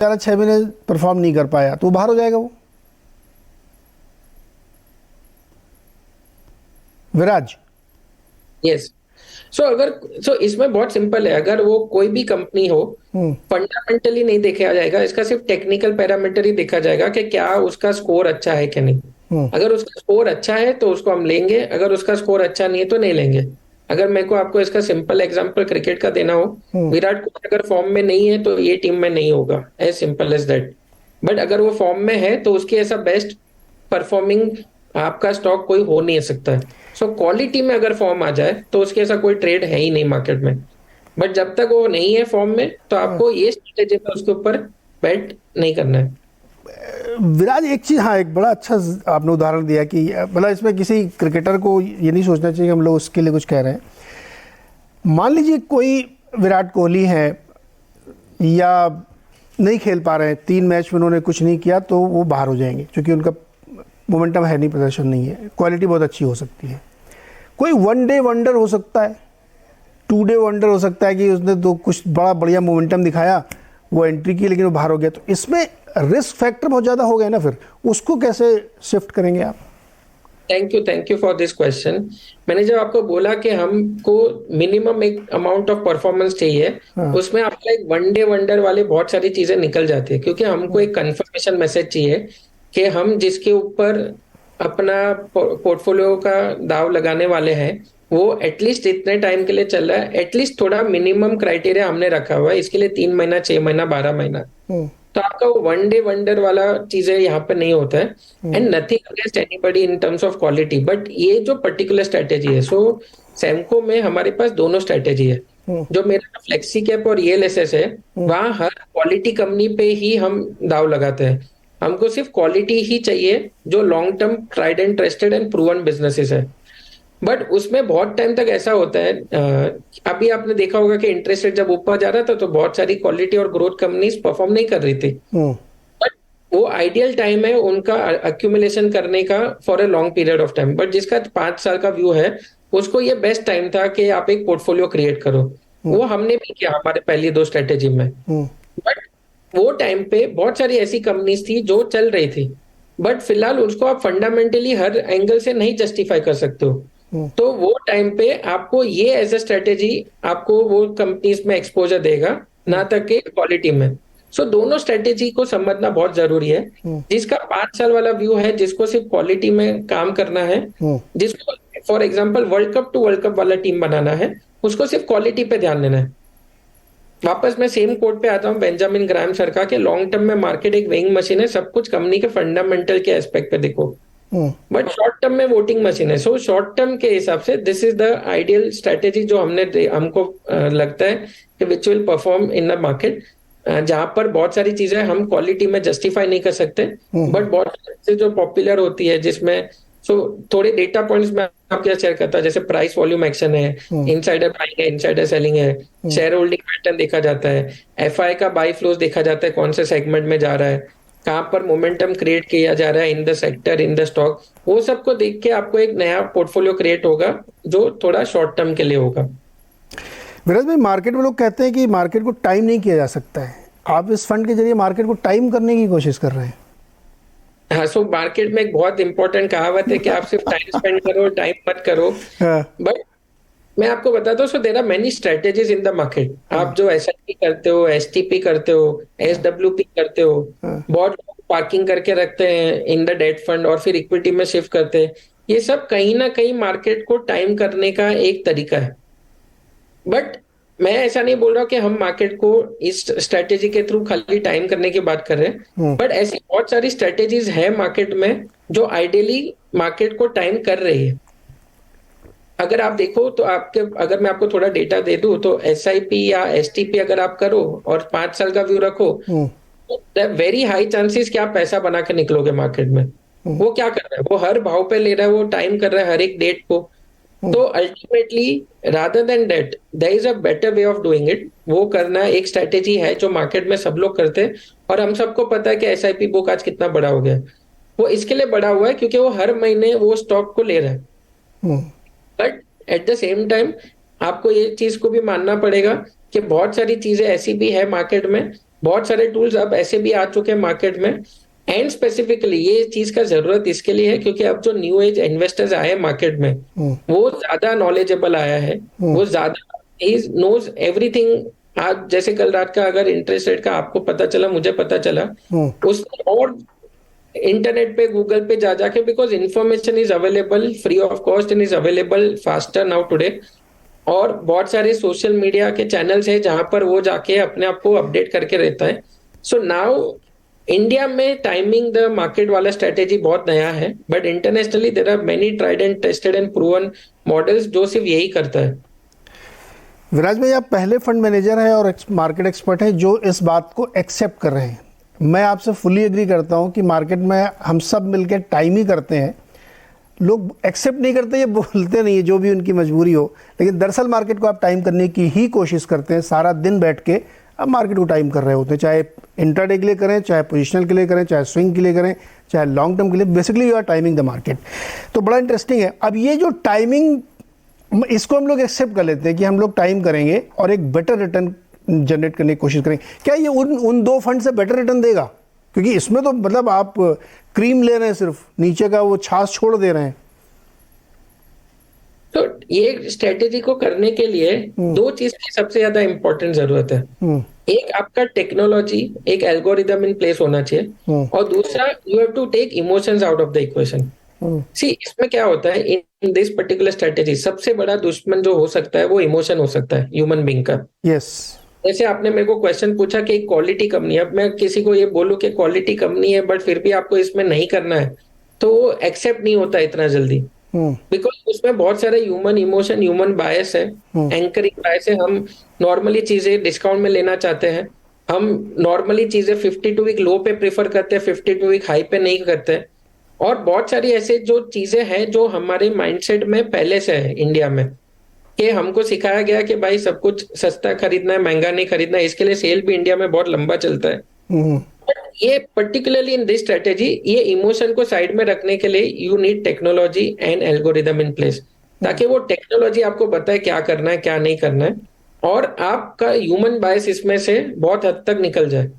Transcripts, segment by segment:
6 महीने परफॉर्म नहीं कर पाया तो बाहर हो जाएगा वो। विराज। यस। सो इसमें बहुत सिंपल है, अगर वो कोई भी कंपनी हो, हम्म। फंडामेंटली नहीं देखा जाएगा इसका, सिर्फ टेक्निकल पैरामीटर ही देखा जाएगा कि क्या उसका स्कोर अच्छा है कि नहीं। हम्म। अगर उसका स्कोर अच्छा है तो उसको हम लेंगे, अगर उसका स्कोर अच्छा नहीं है तो नहीं लेंगे। अगर मेरे को आपको इसका सिंपल एग्जांपल क्रिकेट का देना हो, हम्म। विराट कोहली अगर फॉर्म में नहीं है तो ये टीम में नहीं होगा, as simple as that. But अगर वो फॉर्म में है तो उसकी ऐसा बेस्ट परफॉर्मिंग आपका स्टॉक कोई हो नहीं सकता है। सो क्वालिटी में अगर फॉर्म आ जाए तो उसके ऐसा कोई ट्रेड है ही नहीं मार्केट में। बट जब तक वो नहीं है फॉर्म में तो हाँ। आपको ये स्ट्रेटेजी में उसके ऊपर बेट नहीं करना है। विराज एक चीज़, हाँ, एक बड़ा अच्छा आपने उदाहरण दिया कि मतलब इसमें किसी क्रिकेटर को ये नहीं सोचना चाहिए कि हम लोग उसके लिए कुछ कह रहे हैं। मान लीजिए कोई विराट कोहली है या नहीं खेल पा रहे हैं, 3 मैच में उन्होंने कुछ नहीं किया तो वो बाहर हो जाएंगे क्योंकि उनका मोमेंटम है नहीं, प्रदर्शन नहीं है, क्वालिटी बहुत अच्छी हो सकती है। कोई 1 डे वंडर हो सकता है, 2 डे वंडर हो सकता है कि उसने तो कुछ बड़ा बढ़िया मोमेंटम दिखाया, वो एंट्री की लेकिन वो बाहर हो गया। तो इसमें रिस्क फैक्टर बहुत ज़्यादा हो गया ना, फिर उसको कैसे शिफ्ट करेंगे आप? Thank you for this question. मैंने जब आपको बोला कि हमको मिनिमम एक अमाउंट ऑफ परफॉर्मेंस चाहिए, हाँ। उसमें आपका एक वन डे वंडर वाले बहुत सारी चीजें निकल जाती है, क्योंकि हमको एक कंफर्मेशन मैसेज चाहिए कि हम जिसके ऊपर अपना पोर्टफोलियो का दाव लगाने वाले हैं वो एटलीस्ट इतने टाइम के लिए चल रहा है। एटलीस्ट थोड़ा मिनिमम क्राइटेरिया हमने रखा हुआ है इसके लिए, 3 महीना, 6 महीना, 12 महीना। हम्म। तो आपका वो वन डे वंडर वाला चीजें यहाँ पे नहीं होता है। Hmm. And nothing against anybody in terms of quality, but ये जो पर्टिकुलर स्ट्रेटेजी है, सो सैमको में हमारे पास दोनों स्ट्रेटेजी है। हम्म। जो मेरा फ्लेक्सी कैप और ईएलएसएस है, हम्म। वहां हर क्वालिटी कंपनी पे ही हम दाव लगाते हैं। हमको सिर्फ क्वालिटी ही चाहिए जो long term tried and trusted and proven businesses है। बट उसमें बहुत टाइम तक ऐसा होता है, अभी आपने देखा होगा कि इंटरेस्ट रेट जब ऊपर जा रहा था तो बहुत सारी क्वालिटी और ग्रोथ कंपनीज परफॉर्म नहीं कर रही थी। हम्म। बट वो आइडियल टाइम है उनका अक्यूमुलेशन करने का for a long period of time. But जिसका 5 साल का व्यू है उसको ये बेस्ट टाइम था कि आप एक पोर्टफोलियो क्रिएट करो। हम्म। वो हमने भी किया हमारे पहली 2 स्ट्रेटेजी में। हम्म। बट वो टाइम पे बहुत सारी ऐसी कंपनीज थी जो चल रही थी, बट फिलहाल उसको आप फंडामेंटली हर एंगल से नहीं जस्टिफाई कर सकते हो। हम्म। तो वो टाइम पे आपको ये एज अ स्ट्रेटेजी आपको वो कंपनीज में एक्सपोजर देगा, ना तक के क्वालिटी में। सो दोनों स्ट्रेटेजी को समझना बहुत जरूरी है। हम्म। जिसका 5 साल वाला व्यू है, जिसको सिर्फ क्वालिटी में काम करना है, हम्म। जिसको for example world cup to world cup वाला टीम बनाना है, उसको सिर्फ क्वालिटी पे ध्यान देना है। वापस मैं सेम कोट पे आता हूँ बेंजामिन ग्राहम सर का, कि लॉन्ग टर्म में मार्केट एक वेइंग मशीन है, सब कुछ कंपनी के फंडामेंटल के एस्पेक्ट पे देखो। हम्म। बट शॉर्ट टर्म में वोटिंग मशीन है। सो शॉर्ट टर्म के हिसाब से this is the ideal strategy जो हमको लगता है कि which will perform in the market, जहां पर बहुत सारी चीजें हम क्वालिटी में जस्टिफाई नहीं कर सकते। हम्म। बट बहुत सारी जो पॉपुलर होती है जिसमें, सो थोड़े डेटा पॉइंट्स में आपके साथ शेयर करता हूं, जैसे प्राइस वॉल्यूम एक्शन है, हम्म। इनसाइडर बाइंग है, इनसाइडर सेलिंग है, हम्म। शेयर होल्डिंग पैटर्न देखा जाता है, एफआई का बाई फ्लोज देखा जाता है, कौन से सेगमेंट में जा रहा है, कहाँ पर मोमेंटम क्रिएट किया जा रहा है in the sector, in the stock. वो सबको देख के आपको एक नया पोर्टफोलियो क्रिएट होगा जो थोड़ा शॉर्ट टर्म के लिए होगा। विराज भाई, मार्केट में लोग कहते हैं कि मार्केट को टाइम नहीं किया जा सकता है, आप इस फंड के जरिए मार्केट को टाइम करने की कोशिश कर रहे हैं। हाँ, सो मार्केट में एक बहुत इंपॉर्टेंट कहावत है कि आप सिर्फ टाइम स्पेंड करो, टाइम मत करो। हाँ। बट मैं आपको बताता हूँ, so there are many strategies in the market. आप हाँ। जो एसआईपी करते हो, एसटीपी करते हो, एसडब्ल्यूपी करते हो, हाँ। बहुत पार्किंग करके रखते हैं इन द डेट फंड और फिर इक्विटी में शिफ्ट करते हैं। ये सब कहीं ना कहीं मार्केट को टाइम करने का एक तरीका है। बट मैं ऐसा नहीं बोल रहा कि हम मार्केट को इस स्ट्रेटेजी के थ्रू खाली टाइम करने की बात कर रहे हैं। हम्म। बट ऐसी बहुत सारी स्ट्रेटेजीज है मार्केट में जो आइडियली मार्केट को टाइम कर रही है। अगर आप देखो तो आपके, अगर मैं आपको थोड़ा डेटा दे दूं तो एसआईपी या एसटीपी अगर आप करो और 5 साल का व्यू रखो, हम्म। तो वेरी हाई चांसेस कि आप पैसा बना के निकलोगे मार्केट में। हम्म। वो क्या कर रहा है, वो हर भाव पे ले रहा है, वो टाइम कर रहा है हर एक डेट को। तो hmm. Ultimately rather than that there is a better way of doing it. वो करना एक स्ट्रेटेजी है जो मार्केट में सब लोग करते हैं। और हम सबको पता है कि एसआईपी बुक आज कितना बड़ा हो गया है। वो इसके लिए बड़ा हुआ है क्योंकि वो हर महीने वो स्टॉक को ले रहा है। Hmm. But at the same time आपको ये चीज को भी मानना पड़ेगा कि बहुत सारी चीजें ऐसी भी है मार्केट में बहुत सारे टूल्स अब ऐसे भी आ चुके हैं मार्केट में। एंड स्पेसिफिकली ये चीज का जरूरत इसके लिए है क्योंकि अब जो न्यू एज इन्वेस्टर्स आए मार्केट में, वो ज्यादा नॉलेजेबल आया है, वो ज्यादा ही नोज एवरीथिंग। आज जैसे कल रात का अगर इंटरेस्ट रेट का आपको पता चला, मुझे पता चला, उसने और इंटरनेट पे गूगल पे जा जाके, because information is available free of cost and is available faster now today. और बहुत सारे सोशल मीडिया के चैनल्स हैं जहां पर वो जाके अपने आप को अपडेट करके रहता है। सो नाउ इंडिया में टाइमिंग द मार्केट वाला स्ट्रेटेजी बहुत नया है, but internationally there are many tried and tested and proven models जो सिर्फ यही करता है। विराज भाई, आप पहले फंड मैनेजर हैं और मार्केट एक्सपर्ट हैं जो इस बात को एक्सेप्ट कर रहे हैं। मैं आपसे फुली एग्री करता हूं कि मार्केट में हम सब मिलकर टाइम ही करते हैं, लोग एक्सेप्ट नहीं करते, ये बोलते नहीं है, जो भी उनकी मजबूरी हो, लेकिन दरअसल मार्केट को आप टाइम करने की ही कोशिश करते हैं। सारा दिन बैठ के आप मार्केट को टाइम कर रहे होते हैं, चाहे इंट्राडे के लिए करें, चाहे पोजिशनल के लिए करें, चाहे स्विंग के लिए करें, चाहे लॉन्ग टर्म के लिए। Basically you are timing the market. तो बड़ा इंटरेस्टिंग है। अब ये जो टाइमिंग, इसको हम लोग एक्सेप्ट कर लेते हैं कि हम लोग टाइम करेंगे और एक बेटर रिटर्न जनरेट करने की कोशिश करेंगे। क्या ये उन दो फंड से बेटर रिटर्न देगा? क्योंकि इसमें तो मतलब आप क्रीम ले रहे हैं, सिर्फ नीचे का वो छाछ छोड़ दे रहे हैं। तो ये स्ट्रेटेजी को करने के लिए दो चीज की सबसे ज्यादा इंपॉर्टेंट जरूरत है। एक आपका टेक्नोलॉजी, एक एल्गोरिदम इन प्लेस होना चाहिए, और दूसरा you have to take emotions out of the equation. See, इसमें क्या होता है इन दिस पर्टिकुलर स्ट्रेटेजी, सबसे बड़ा दुश्मन जो हो सकता है वो इमोशन हो सकता है ह्यूमन बीइंग का। यस। जैसे आपने मेरे को क्वेश्चन पूछा कि क्वालिटी कंपनी, अब मैं किसी को ये बोलूं कि क्वालिटी कंपनी है बट फिर भी आपको इसमें नहीं करना है, तो वो एक्सेप्ट नहीं होता इतना जल्दी, बिकॉज उसमें बहुत सारे ह्यूमन इमोशन, ह्यूमन बायस है, एंकरिंग बायस है। हम नॉर्मली चीजें डिस्काउंट में लेना चाहते हैं, हम नॉर्मली चीजें 52 वीक लो पे प्रेफर करते हैं, 52 वीक हाई पे नहीं करते हैं। और बहुत सारी ऐसे जो चीजें हैं जो हमारे माइंडसेट में पहले से है इंडिया में, कि हमको सिखाया गया कि भाई सब कुछ सस्ता खरीदना है, महंगा नहीं खरीदना है। इसके लिए सेल भी इंडिया में बहुत लंबा चलता है। ये पर्टिकुलरली इन दिस स्ट्रेटेजी, ये इमोशन को साइड में रखने के लिए you need technology and algorithm in place, ताकि वो टेक्नोलॉजी आपको बताए क्या करना है क्या नहीं करना है, और आपका ह्यूमन बायस इसमें से बहुत हद तक निकल जाए।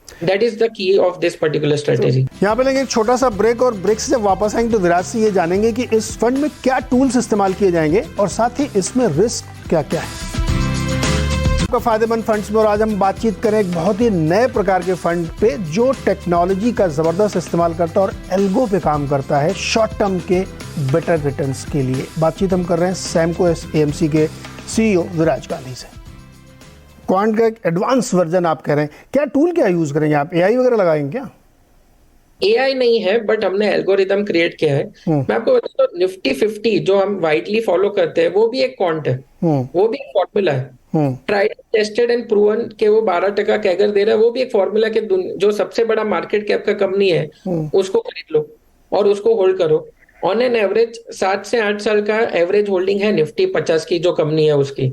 That is the key of this particular strategy. यहाँ पे लेंगे एक छोटा सा ब्रेक, और ब्रेक से जब वापस आएंगे तो विराज से ये जानेंगे कि इस फंड में क्या टूल्स इस्तेमाल किए जाएंगे और साथ ही इसमें रिस्क क्या क्या है। आपका फायदेमंद फंड्स में, और आज हम बातचीत करें एक बहुत ही नए प्रकार के फंड पे जो टेक्नोलॉजी का जबरदस्त इस्तेमाल करता है और एल्गो पे काम करता है शॉर्ट टर्म के बेटर रिटर्न्स के लिए। बातचीत हम कर रहे हैं सैमको एएमसी के सीईओ विराज गांधी से। क्वांट का एक एडवांस वर्जन आप कह रहे हैं, क्या टूल क्या यूज करेंगे आप? एआई वगैरह लगाएंगे क्या? एआई नहीं है, बट हमने एल्गोरिदम क्रिएट किया है। मैं आपको बताता हूँ, निफ्टी 50 जो हम वाइडली फॉलो करते हैं वो भी एक क्वांट है, वो भी एक फॉर्मूला है। ट्राइड टेस्टेड एंड प्रूवन के वो 12% कैगर दे रहा है, वो भी एक फॉर्मूला के जो सबसे बड़ा मार्केट कैप का कंपनी है उसको खरीद लो और उसको होल्ड करो। ऑन एन एवरेज 7 से 8 साल का एवरेज होल्डिंग है निफ्टी 50 की जो कंपनी है उसकी।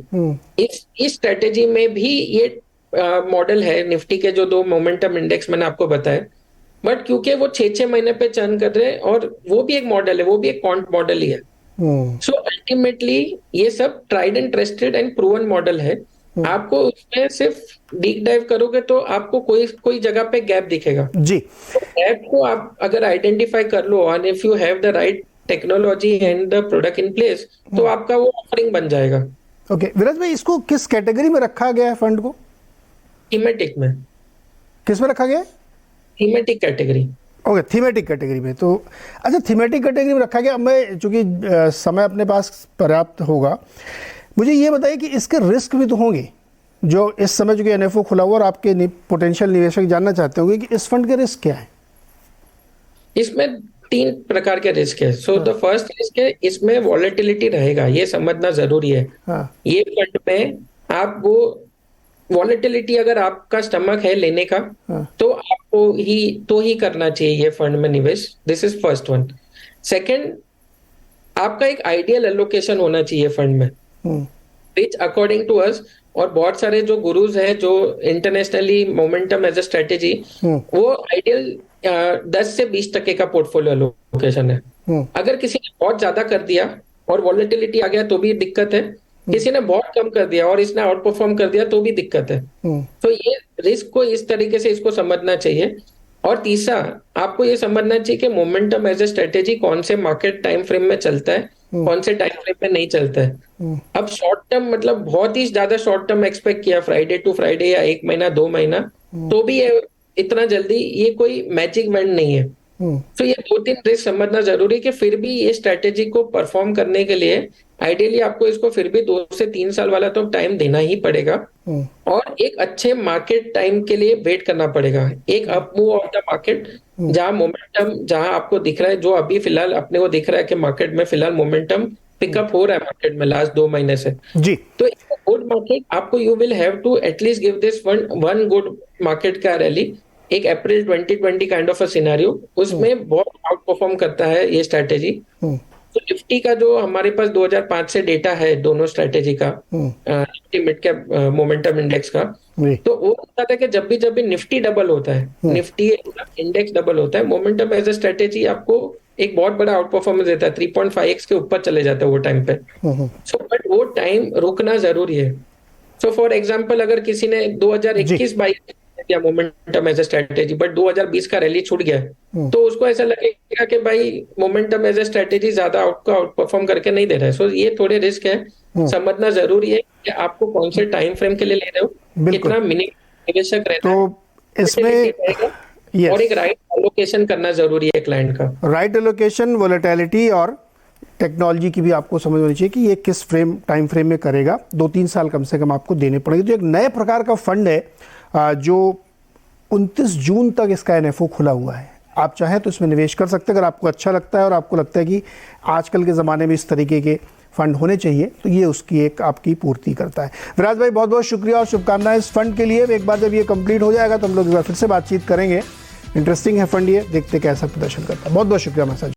इस स्ट्रेटेजी में भी ये मॉडल है निफ्टी के जो 2 मोमेंटम इंडेक्स मैंने आपको बताया, बट क्योंकि वो 6-6 महीने पे चर्न कर रहे हैं और वो भी एक मॉडल है, वो भी एक क्वांट मॉडल ही है। सो अल्टीमेटली ये सब tried and trusted and proven model है। आपको उसमें सिर्फ डीप डाइव करोगे तो आपको कोई जगह पे गैप दिखेगा जी। गैप को आप अगर आइडेंटिफाई कर लो, and if you have the right technology and the product in place, तो आपका वो ऑफरिंग बन जाएगा। ओके विराज भाई, इसको किस कैटेगरी में रखा गया है फंड को? थीमेटिक में। किस में रखा गया है? Thematic category. Okay, thematic category में। तो अच्छा, थीमेटिक कैटेगरी में रखा गया। अब मैं चूंकि समय अपने पास पर्याप्त होगा, मुझे ये बताइए कि इसके रिस्क भी तो होंगे, जो इस समय चूंकि एनएफओ खुला हुआ और आपके पोटेंशियल निवेशक जानना चाहते होंगे कि इस फंड के रिस्क क्या है। इसमें 3 प्रकार के रिस्क है। सो द फर्स्ट रिस्क है, इसमें वॉलेटिलिटी रहेगा, ये समझना जरूरी है। ये फंड में आप वो वॉलेटिलिटी, अगर आपका स्टमक है लेने का, तो आपको ही करना चाहिए ये फंड में निवेश। This is first one. Second, आपका एक आइडियल एलोकेशन होना चाहिए फंड में, विच अकॉर्डिंग टू अस, और बहुत सारे जो गुरुज हैं जो internationally momentum as a strategy, वो आइडियल 10 से 20% का पोर्टफोलियो एलोकेशन है। अगर किसी ने बहुत ज्यादा कर दिया और वॉलेटिलिटी आ गया तो भी दिक्कत है, किसी ने बहुत कम कर दिया और इसने आउट परफॉर्म कर दिया तो भी दिक्कत है। तो ये रिस्क को इस तरीके से इसको समझना चाहिए। और तीसरा, आपको ये समझना चाहिए कि मोमेंटम एज ए स्ट्रेटेजी कौन से मार्केट टाइम फ्रेम में चलता है, कौन से टाइम फ्रेम में नहीं चलता है। अब शॉर्ट टर्म मतलब बहुत ही ज्यादा शॉर्ट टर्म एक्सपेक्ट किया फ्राइडे टू फ्राइडे या 1 महीना 2 महीना, तो भी ये इतना जल्दी ये कोई मैजिक बैंड नहीं है। तो ये 2-3 रिस्क समझना जरूरी है कि फिर भी ये स्ट्रेटेजी को परफॉर्म करने के लिए आइडियली आपको इसको फिर भी 2 से 3 साल वाला तो टाइम देना ही पड़ेगा, और एक अच्छे मार्केट टाइम के लिए वेट करना पड़ेगा। एक up move of the market, जहां मोमेंटम, जहां आपको दिख रहा है, जो अभी फिलहाल अपने को दिख रहा है कि मार्केट में फिलहाल मोमेंटम पिकअप हो रहा है मार्केट में लास्ट 2 महीने से जी। तो गुड मार्केट आपको, you will have to at least give this one good market का रैली, एक April 2020 kind of a scenario, उसमें बहुत आउट परफॉर्म करता है ये स्ट्रेटेजी। तो निफ्टी का जो हमारे पास 2005 से डेटा है दोनों स्ट्रेटेजी का, Nifty mid cap momentum index का, तो वो बताता है कि जब भी निफ्टी डबल होता है, निफ्टी इंडेक्स डबल होता है, मोमेंटम एज ए स्ट्रेटेजी आपको एक बहुत बड़ा आउट परफॉर्मेंस देता है, 3.5x के ऊपर चले जाता है वो टाइम पे। सो बट वो टाइम रुकना जरूरी है। सो फॉर एग्जांपल, अगर किसी ने 2021-22 किया momentum as a strategy, but 2020 का रैली छूट गया, तो उसको ऐसा लगेगा कि भाई मोमेंटम एज ए स्ट्रेटेजी ज्यादा आउट परफॉर्म करके नहीं दे रहा है। सो ये थोड़े रिस्क है, समझना जरूरी है कि आपको कौन से टाइम फ्रेम के लिए ले रहे हो, कितना निवेशक रहता है, तो इसमें Yes. और एक राइट एलोकेशन करना जरूरी है क्लाइंट का। राइट एलोकेशन, वोलेटिलिटी और टेक्नोलॉजी की भी आपको समझ होनी चाहिए कि ये किस टाइम फ्रेम में करेगा। 2-3 साल कम से कम आपको देने पड़ेंगे। तो एक नए प्रकार का फंड है जो 29 जून तक इसका एनएफओ खुला हुआ है। आप चाहें तो इसमें निवेश कर सकते हैं अगर आपको अच्छा लगता है और आपको लगता है कि आजकल के ज़माने में इस तरीके के फंड होने चाहिए, तो ये उसकी एक आपकी पूर्ति करता है। विराज भाई, बहुत बहुत शुक्रिया और शुभकामनाएं इस फंड के लिए। एक बार जब ये कंप्लीट हो जाएगा तो हम लोग एक बार फिर से बातचीत करेंगे। इंटरेस्टिंग है फंड, ये देखते कैसा प्रदर्शन करता है। बहुत बहुत शुक्रिया महाराज।